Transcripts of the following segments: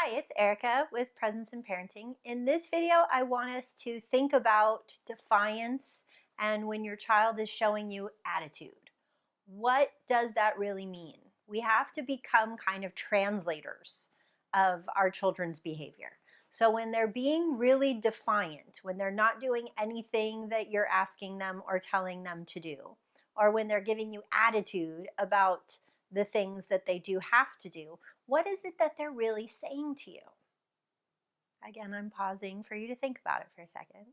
Hi, it's Erica with Presence in Parenting. In this video, I want us to think about defiance and when your child is showing you attitude. What does that really mean? We have to become kind of translators of our children's behavior. So when they're being really defiant, when they're not doing anything that you're asking them or telling them to do, or when they're giving you attitude about the things that they do have to do, what is it that they're really saying to you? Again, I'm pausing for you to think about it for a second.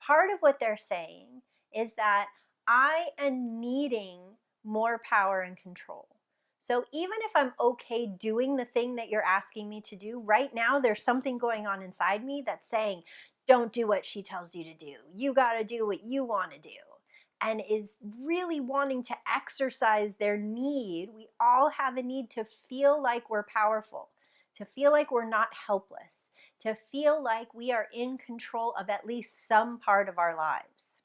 Part of what they're saying is that I am needing more power and control. So even if I'm okay doing the thing that you're asking me to do, right now there's something going on inside me that's saying, don't do what she tells you to do. You got to do what you want to do. And is really wanting to exercise their need. We all have a need to feel like we're powerful, to feel like we're not helpless, to feel like we are in control of at least some part of our lives.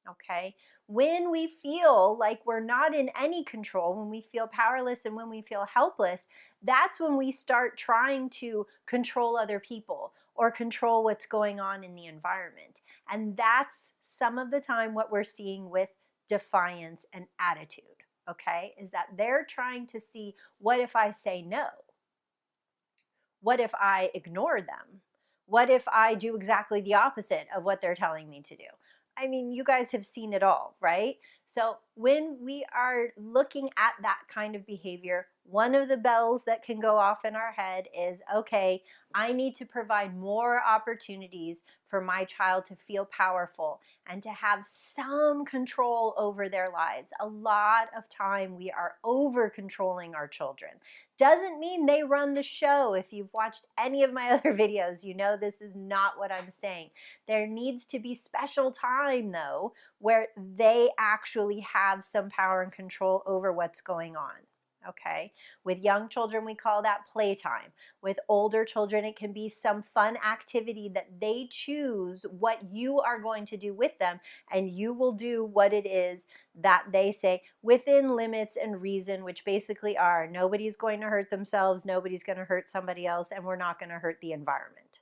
Okay? When we feel like we're not in any control, when we feel powerless and when we feel helpless, that's when we start trying to control other people or control what's going on in the environment. And that's some of the time what we're seeing with defiance and attitude, okay? Is that they're trying to see, what if I say no? What if I ignore them? What if I do exactly the opposite of what they're telling me to do? I mean, you guys have seen it all, right? So when we are looking at that kind of behavior, one of the bells that can go off in our head is, okay, I need to provide more opportunities for my child to feel powerful and to have some control over their lives. A lot of time we are over controlling our children. Doesn't mean they run the show. If you've watched any of my other videos, you know this is not what I'm saying. There needs to be special time, though, where they actually have some power and control over what's going on. Okay? With young children, we call that playtime. With older children, it can be some fun activity that they choose what you are going to do with them, and you will do what it is that they say within limits and reason, which basically are nobody's going to hurt themselves, nobody's going to hurt somebody else, and we're not going to hurt the environment.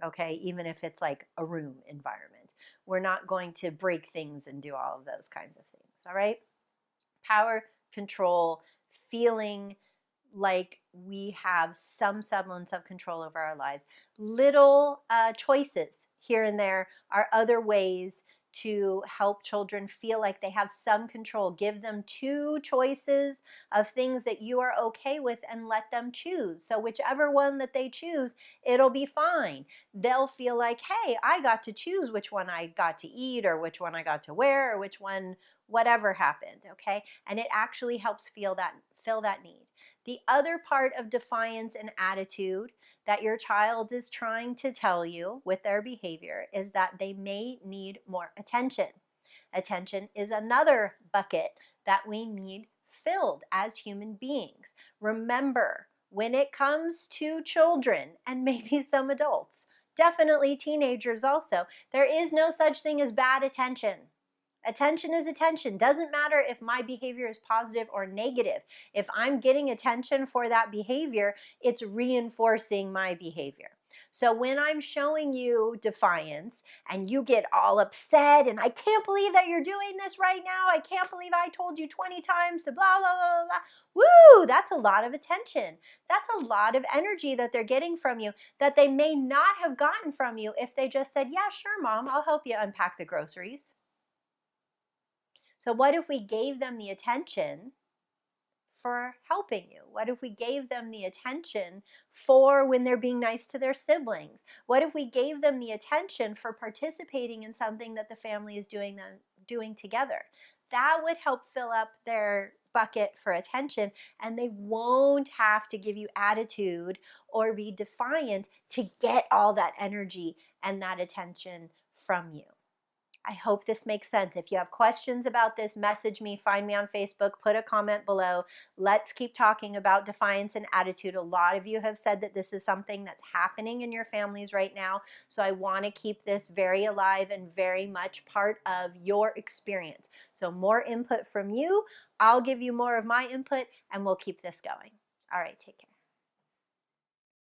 Okay? Even if it's like a room environment. We're not going to break things and do all of those kinds of things. All right? Power, control, feeling like we have some semblance of control over our lives. Little choices here and there are other ways to help children feel like they have some control. Give them two choices of things that you are okay with and let them choose. So whichever one that they choose, it'll be fine. They'll feel like, hey, I got to choose which one I got to eat or which one I got to wear or which one, whatever happened, okay? And it actually helps fill that need. The other part of defiance and attitude that your child is trying to tell you with their behavior is that they may need more attention. Attention is another bucket that we need filled as human beings. Remember, when it comes to children and maybe some adults, definitely teenagers also, there is no such thing as bad attention. Attention is attention. Doesn't matter if my behavior is positive or negative. If I'm getting attention for that behavior, it's reinforcing my behavior. So when I'm showing you defiance and you get all upset and I can't believe that you're doing this right now. I can't believe I told you 20 times to blah, blah, blah, blah. Woo, that's a lot of attention. That's a lot of energy that they're getting from you that they may not have gotten from you if they just said, yeah, sure, Mom, I'll help you unpack the groceries. So what if we gave them the attention for helping you? What if we gave them the attention for when they're being nice to their siblings? What if we gave them the attention for participating in something that the family is doing together? That would help fill up their bucket for attention, and they won't have to give you attitude or be defiant to get all that energy and that attention from you. I hope this makes sense. If you have questions about this, message me, find me on Facebook, put a comment below. Let's keep talking about defiance and attitude. A lot of you have said that this is something that's happening in your families right now. So I want to keep this very alive and very much part of your experience. So more input from you. I'll give you more of my input and we'll keep this going. All right, take care.